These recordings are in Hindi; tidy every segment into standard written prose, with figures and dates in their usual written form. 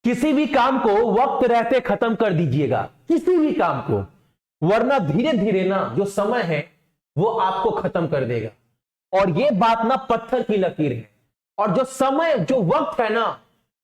किसी भी काम को वक्त रहते खत्म कर दीजिएगा, किसी भी काम को, वरना धीरे धीरे ना जो समय है वो आपको खत्म कर देगा। और ये बात ना पत्थर की लकीर है। और जो समय, जो वक्त है ना,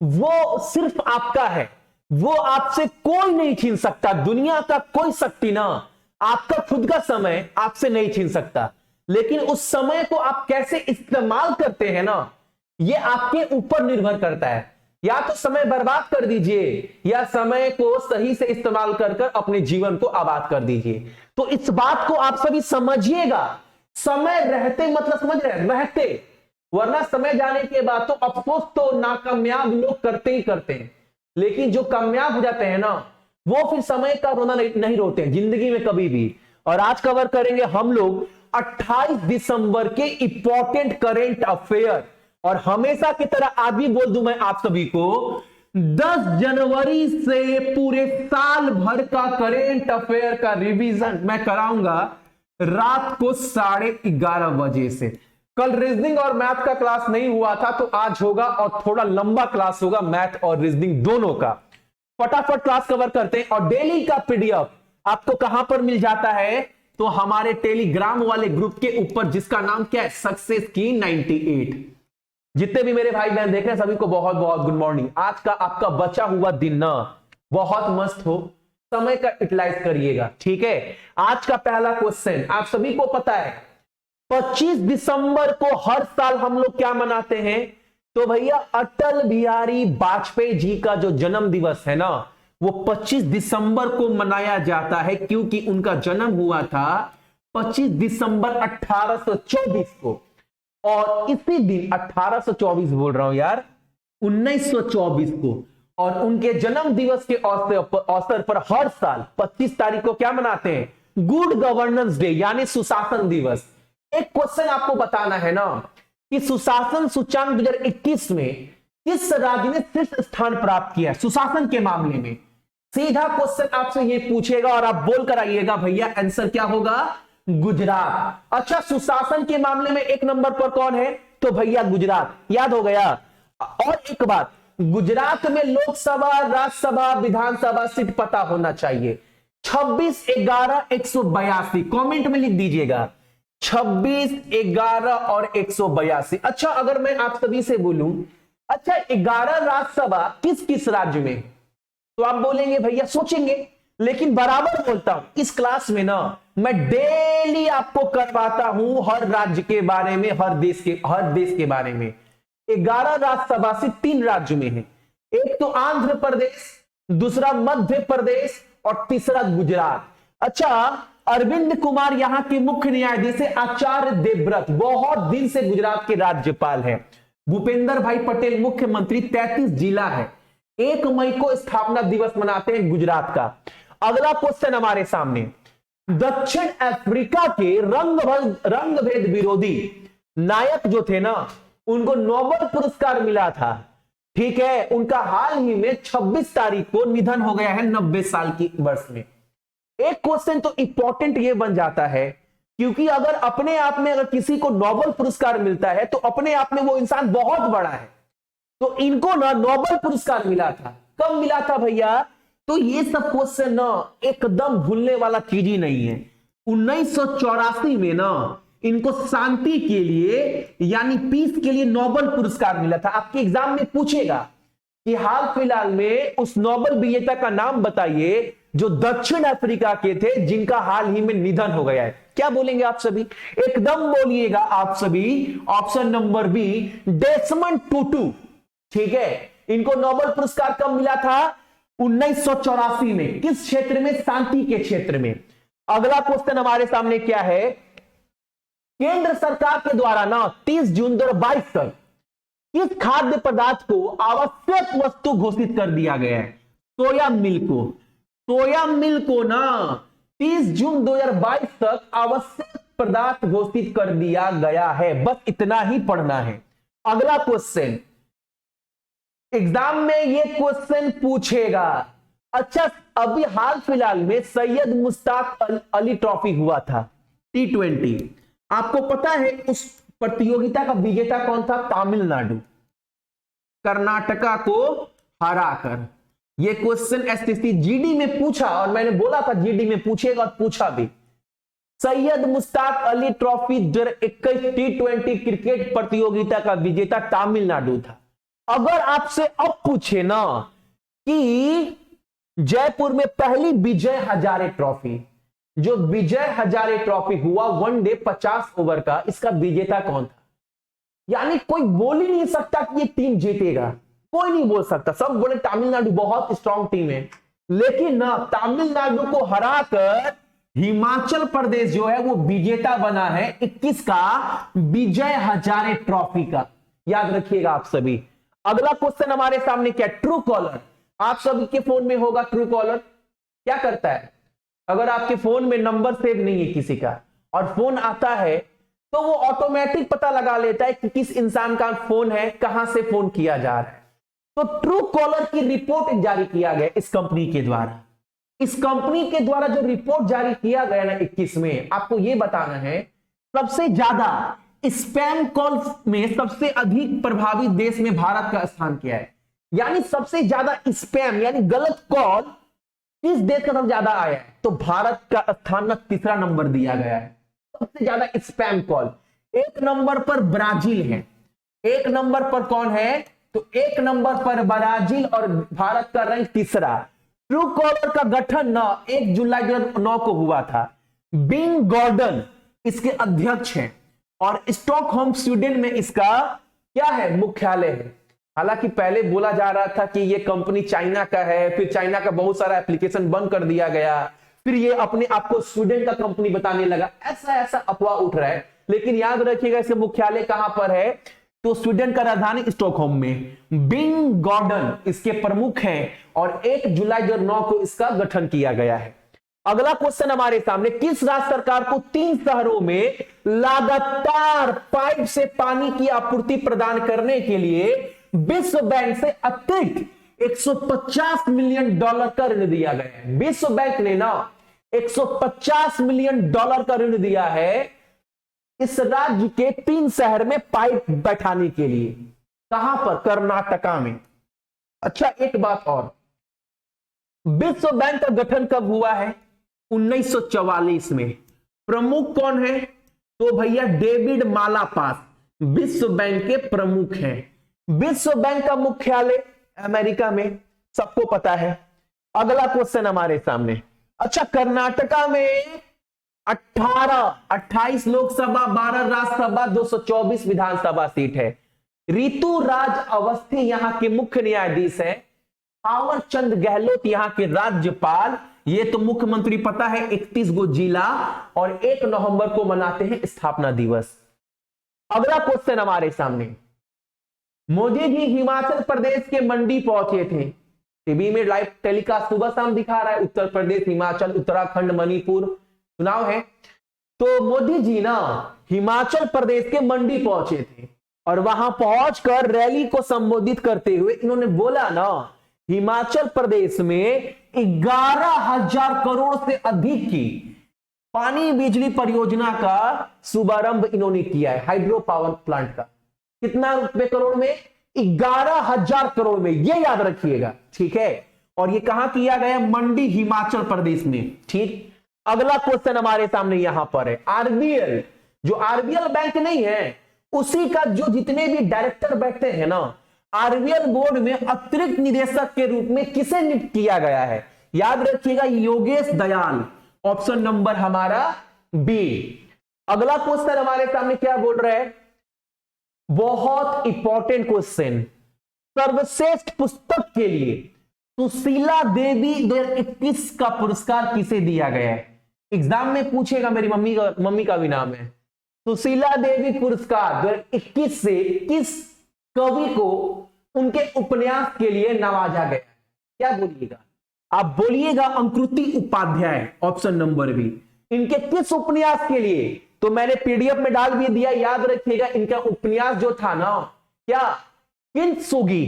वो सिर्फ आपका है, वो आपसे कोई नहीं छीन सकता। दुनिया का कोई शक्ति ना आपका खुद का समय आपसे नहीं छीन सकता। लेकिन उस समय को आप कैसे इस्तेमाल करते हैं ना, ये आपके ऊपर निर्भर करता है। या तो समय बर्बाद कर दीजिए, या समय को सही से इस्तेमाल कर कर अपने जीवन को आबाद कर दीजिए। तो इस बात को आप सभी समझिएगा। समय रहते मतलब समझ रहे, रहते, वरना समय जाने के बाद तो अफसोस तो नाकामयाब लोग करते ही करते हैं। लेकिन जो कामयाब हो जाते हैं ना, वो फिर समय का रोना नहीं रोते हैं जिंदगी में कभी भी। और आज कवर करेंगे हम लोग 28 दिसंबर के इंपॉर्टेंट करेंट अफेयर। और हमेशा की तरह आज भी बोल दूं मैं आप सभी को, 10 जनवरी से पूरे साल भर का करेंट अफेयर का रिवीजन मैं कराऊंगा रात को 11:30 बजे से। कल रीजनिंग और मैथ का क्लास नहीं हुआ था, तो आज होगा, और थोड़ा लंबा क्लास होगा मैथ और रीजनिंग दोनों का। फटाफट क्लास कवर करते हैं। और डेली का पीडीएफ आपको कहां पर मिल जाता है, तो हमारे टेलीग्राम वाले ग्रुप के ऊपर, जिसका नाम क्या है, सक्सेस की 98। जितने भी मेरे भाई बहन देख रहे हैं सभी को बहुत बहुत गुड मॉर्निंग। आज का आपका बचा हुआ दिन ना बहुत मस्त हो, समय का यूटिलाइज करिएगा, ठीक है। आज का पहला क्वेश्चन, आप सभी को पता है 25 दिसंबर को हर साल हम लोग क्या मनाते हैं, तो भैया अटल बिहारी वाजपेयी जी का जो जन्म दिवस है ना, वो 25 दिसंबर को मनाया जाता है, क्योंकि उनका जन्म हुआ था 25 दिसंबर 1824 को। और इसी दिन 1824 बोल रहा हूं यार, 1924 को। और उनके जन्म दिवस के अवसर पर हर साल 25 तारीख को क्या मनाते हैं, गुड गवर्नेंस डे, यानी सुशासन दिवस। एक क्वेश्चन आपको बताना है ना कि सुशासन सूचांक 2021 में किस राज्य ने शीर्ष स्थान प्राप्त किया है सुशासन के मामले में। सीधा क्वेश्चन आपसे ये पूछेगा और आप बोल कर आइएगा भैया आंसर क्या होगा, गुजरात। अच्छा, सुशासन के मामले में एक नंबर पर कौन है, तो भैया गुजरात, याद हो गया। और एक बात, गुजरात में लोकसभा, राज्यसभा, विधानसभा सीट पता होना चाहिए। 26, 11, 182 कमेंट में लिख दीजिएगा, 26, 11 और 182। अच्छा, अगर मैं आप सभी से बोलूं, अच्छा 11 राज्यसभा किस किस राज्य में, तो आप बोलेंगे भैया सोचेंगे, लेकिन बराबर बोलता हूं, इस क्लास में ना मैं डेली आपको करवाता हूं हर राज्य के बारे में, हर देश के बारे में। 11 राज्यसभा से 3 राज्य में है, एक तो आंध्र प्रदेश, दूसरा मध्य प्रदेश और तीसरा गुजरात। अच्छा, अरविंद कुमार यहां के मुख्य न्यायाधीश है, आचार्य देवव्रत बहुत दिन से गुजरात के राज्यपाल हैं। भूपेंद्र भाई पटेल मुख्यमंत्री, 33 जिला है। 1 मई को स्थापना दिवस मनाते हैं गुजरात का। अगला क्वेश्चन हमारे सामने, दक्षिण अफ्रीका के रंगभेद विरोधी नायक जो थे ना, उनको नोबेल पुरस्कार मिला था, ठीक है। उनका हाल ही में 26 तारीख को निधन हो गया है 90 साल की वर्ष में। एक क्वेश्चन तो इंपॉर्टेंट ये बन जाता है, क्योंकि अगर अपने आप में अगर किसी को नोबेल पुरस्कार मिलता है तो अपने आप में वो इंसान बहुत बड़ा है। तो इनको ना नोबेल पुरस्कार मिला था, कब मिला था भैया, तो ये सब क्वेश्चन ना एकदम भूलने वाला चीज ही नहीं है। 1984 में ना इनको शांति के लिए यानी पीस के लिए नोबेल पुरस्कार मिला था। आपके एग्जाम में पूछेगा कि हाल फिलहाल में उस नोबेल विजेता का नाम बताइए जो दक्षिण अफ्रीका के थे, जिनका हाल ही में निधन हो गया है। क्या बोलेंगे आप सभी, एकदम बोलिएगा आप सभी, option number B, Desmond Tutu, ठीक है। इनको नोबेल पुरस्कार कब मिला था, 1984 में। किस क्षेत्र में, शांति के क्षेत्र में। अगला क्वेश्चन हमारे सामने क्या है, केंद्र सरकार के द्वारा ना 30 जून 2022 तक किस खाद्य पदार्थ को आवश्यक वस्तु घोषित कर दिया गया है, सोया मिल्क को। सोया मिल्क को ना 30 जून 2022 तक आवश्यक पदार्थ घोषित कर दिया गया है, बस इतना ही पढ़ना है। अगला क्वेश्चन, एग्जाम में ये क्वेश्चन पूछेगा, अच्छा अभी हाल फिलहाल में सैयद मुश्ताक अली ट्रॉफी हुआ था T20, आपको पता है उस प्रतियोगिता का विजेता कौन था, तमिलनाडु। कर्नाटका को हराकर। ये क्वेश्चन एसटीसी जीडी में पूछा और मैंने बोला था जीडी में पूछेगा और पूछा भी। सैयद मुश्ताक अली ट्रॉफी 2021 टी20 क्रिकेट प्रतियोगिता का विजेता तमिलनाडु था। अगर आपसे अब पूछे ना कि जयपुर में पहली विजय हजारे ट्रॉफी, जो विजय हजारे ट्रॉफी हुआ वनडे 50 ओवर का, इसका विजेता कौन था? यानी कोई बोल ही नहीं सकता कि ये टीम जीतेगा, कोई नहीं बोल सकता। सब बोले तमिलनाडु बहुत स्ट्रांग टीम है, लेकिन ना तमिलनाडु को हराकर हिमाचल प्रदेश जो है वो विजेता बना है 21 का विजय हजारे ट्रॉफी का। याद रखिएगा आप सभी। अगला क्वेश्चन हमारे सामने क्या? True collar. आप सभी के फोन में होगा ट्रू कॉलर। क्या करता है? अगर आपके फोन में नंबर सेव नहीं है किसी का और फोन आता है तो वो ऑटोमेटिक पता लगा लेता है कि किस इंसान का फोन है, कहां से फोन किया जा रहा है। तो ट्रू कॉलर की रिपोर्ट जारी किया गया इस कंपनी के द्वारा। इस कंपनी के द्वारा जो रिपोर्ट जारी किया गया ना 21 में, आपको यह बताना है सबसे ज्यादा स्पैम कॉल में सबसे अधिक प्रभावित देश में भारत का स्थान क्या है। यानी सबसे ज्यादा स्पैम यानी गलत कॉल किस देश का सबसे ज्यादा आया है? तो भारत का स्थान में तीसरा नंबर दिया गया है सबसे ज्यादा स्पैम कॉल। एक नंबर पर ब्राजील है। एक नंबर पर कौन है? तो एक नंबर पर ब्राजील और भारत का रैंक तीसरा। ट्रू कॉलर का गठन 1 जुलाई 2009 को हुआ था। बिंग गॉर्डन इसके अध्यक्ष हैं और स्टॉकहोम स्वीडन में इसका क्या है? मुख्यालय है। हालांकि पहले बोला जा रहा था कि ये कंपनी चाइना का है, फिर चाइना का बहुत सारा एप्लीकेशन बंद कर दिया गया, फिर ये अपने आप को स्वीडन का कंपनी बताने लगा। ऐसा अफवाह उठ रहा है, लेकिन याद रखिएगा इसके मुख्यालय कहां पर है? तो स्वीडन का राजधानी स्टॉकहोम में। बिंग गॉर्डन इसके प्रमुख हैं और 1 जुलाई 2009 को इसका गठन किया गया है। अगला क्वेश्चन हमारे सामने, किस राज्य सरकार को 3 शहरों में लगातार पाइप से पानी की आपूर्ति प्रदान करने के लिए विश्व बैंक से अतिरिक्त $150 मिलियन का ऋण दिया गया है? विश्व बैंक ने ना $150 मिलियन का ऋण दिया है इस राज्य के 3 शहर में पाइप बैठाने के लिए। कहां पर? कर्नाटका में। अच्छा, एक बात और, विश्व बैंक का गठन कब हुआ है? 1944 में। प्रमुख कौन है? तो भैया डेविड मालापास विश्व बैंक के प्रमुख हैं। विश्व बैंक का मुख्यालय अमेरिका में, सबको पता है। अगला क्वेश्चन हमारे सामने, अच्छा कर्नाटका में 28 लोकसभा, 12 राज्यसभा, 224 विधानसभा सीट है। ऋतुराज अवस्थी यहां के मुख्य न्यायाधीश हैं। थावर चंद गहलोत यहां के राज्यपाल। ये तो मुख्यमंत्री पता है। 31 गो जिला और 1 नवंबर को मनाते हैं स्थापना दिवस। अगला क्वेश्चन हमारे सामने, मोदी जी हिमाचल प्रदेश के मंडी पहुंचे थे। टीवी में लाइव टेलीकास्ट सुबह शाम दिखा रहा है। उत्तर प्रदेश, हिमाचल, उत्तराखंड, मणिपुर चुनाव है। तो मोदी जी ना हिमाचल प्रदेश के मंडी पहुंचे थे और वहां पहुंचकर रैली को संबोधित करते हुए इन्होंने बोला ना, हिमाचल प्रदेश में 11,000 करोड़ से अधिक की पानी बिजली परियोजना का शुभारंभ इन्होंने किया है। हाइड्रो पावर प्लांट का कितना रुपए करोड़ में? 11,000 करोड़ में। ये याद रखिएगा, ठीक है। और ये कहां किया गया? मंडी, हिमाचल प्रदेश में। ठीक। अगला क्वेश्चन हमारे सामने यहां पर है, आरबीएल, जो आरबीएल बैंक नहीं है उसी का जो जितने भी डायरेक्टर बैठते हैं ना, आरबीएल बोर्ड में अतिरिक्त निदेशक के रूप में किसे नियुक्त किया गया है? याद रखिएगा, योगेश दयाल। ऑप्शन नंबर हमारा बी। अगला क्वेश्चन हमारे सामने क्या बोल रहा है? बहुत इंपॉर्टेंट क्वेश्चन, सर्वश्रेष्ठ पुस्तक के लिए सुशीला देवी 2021 का पुरस्कार किसे दिया गया है? एग्जाम में पूछेगा, मेरी मम्मी का भी नाम है। सुशीला देवी पुरस्कार 2021 से किस कवि को उनके उपन्यास के लिए नवाजा गया? क्या बोलिएगा आप? बोलिएगा अंकुति उपाध्याय, ऑप्शन नंबर बी। इनके किस उपन्यास के लिए? तो मैंने पीडीएफ में डाल भी दिया, याद रखिएगा। इनका उपन्यास जो था ना, क्या? किंत्सुगी।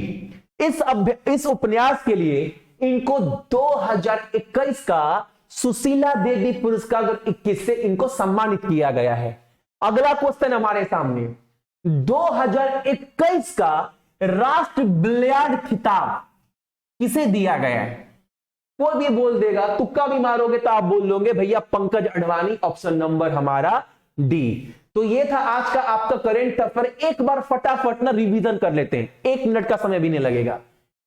इस उपन्यास के लिए इनको 2021 का सुशीला देवी पुरस्कार 2021 से इनको सम्मानित किया गया है। अगला क्वेश्चन हमारे सामने, 2021 का राष्ट्र बिलियर्ड खिताब किसे दिया गया है? कोई भी बोल देगा, तुक्का भी मारोगे तो आप बोल लोगे भैया पंकज अडवाणी, ऑप्शन नंबर हमारा डी। तो ये था आज का आपका करंट अफेयर। एक बार फटाफट ना रिवीजन कर लेते हैं, 1 मिनट का समय भी नहीं लगेगा।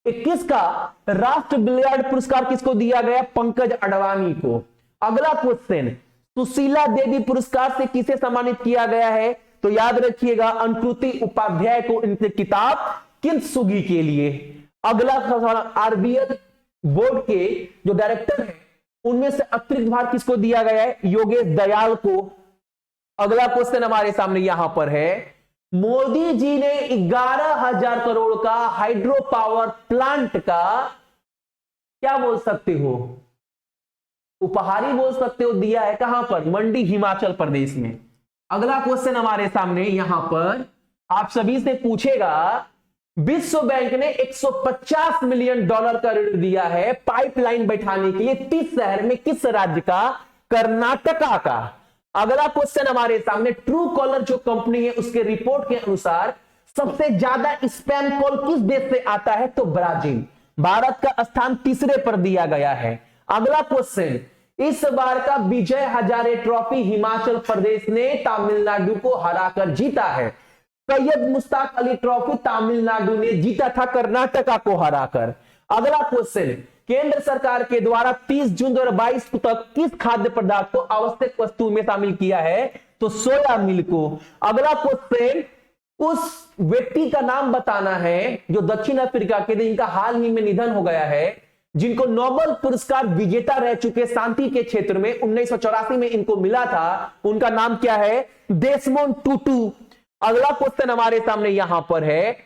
21 का राष्ट्र बिलियर्ड पुरस्कार किसको दिया गया? पंकज अडवाणी को। अगला क्वेश्चन, सुशीला देवी पुरस्कार से किसे सम्मानित किया गया है? तो याद रखिएगा अनुकृति उपाध्याय को, इनकी किताब किंत्सुगी के लिए। अगला सवाल, आरबीएल बोर्ड के जो डायरेक्टर हैं उनमें से अतिरिक्त भार किसको दिया गया है? योगेश दयाल को। अगला क्वेश्चन हमारे सामने यहां पर है, मोदी जी ने 11,000 करोड़ का हाइड्रो पावर प्लांट का क्या बोल सकते हो, उपहार ही बोल सकते हो, दिया है। कहां पर? मंडी, हिमाचल प्रदेश में। अगला क्वेश्चन हमारे सामने यहां पर आप सभी से पूछेगा, विश्व बैंक ने $150 मिलियन का ऋण दिया है पाइपलाइन बैठाने के लिए, 30 शहर में, किस राज्य का? कर्नाटका का। अगला क्वेश्चन हमारे सामने, ट्रू कॉलर जो कंपनी है उसके रिपोर्ट के अनुसार सबसे ज्यादा स्पैम कॉल किस देश से आता है? तो ब्राजील। भारत का स्थान तीसरे पर दिया गया है। अगला क्वेश्चन, इस बार का विजय हजारे ट्रॉफी हिमाचल प्रदेश ने तमिलनाडु को हराकर जीता है। सैयद मुश्ताक अली ट्रॉफी तमिलनाडु ने जीता था कर्नाटका को हराकर। अगला क्वेश्चन, केंद्र सरकार के द्वारा 30 जून 2022 तक किस खाद्य पदार्थ को आवश्यक वस्तु में शामिल किया है? तो सोया मिल्क को। अगला क्वेश्चन, उस व्यक्ति का नाम बताना है जो दक्षिण अफ्रीका के, जिनका हाल ही में निधन हो गया है, जिनको नोबेल पुरस्कार विजेता रह चुके शांति के क्षेत्र में, 1984 में इनको मिला था। उनका नाम क्या है? देशमोंड टूटू। अगला क्वेश्चन हमारे सामने यहां पर है,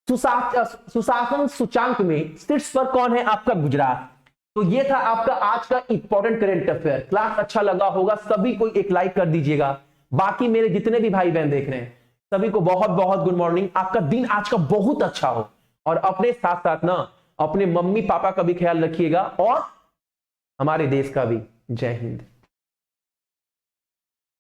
सुशासन सूचांक में शीर्ष पर कौन है? आपका गुजरात। तो ये था आपका आज का इंपॉर्टेंट करंट अफेयर। क्लास अच्छा लगा होगा, सभी को एक लाइक कर दीजिएगा। बाकी मेरे जितने भी भाई बहन देख रहे हैं सभी को बहुत बहुत गुड मॉर्निंग। आपका दिन आज का बहुत अच्छा हो, और अपने साथ साथ ना अपने मम्मी पापा का भी ख्याल रखिएगा और हमारे देश का भी। जय हिंद।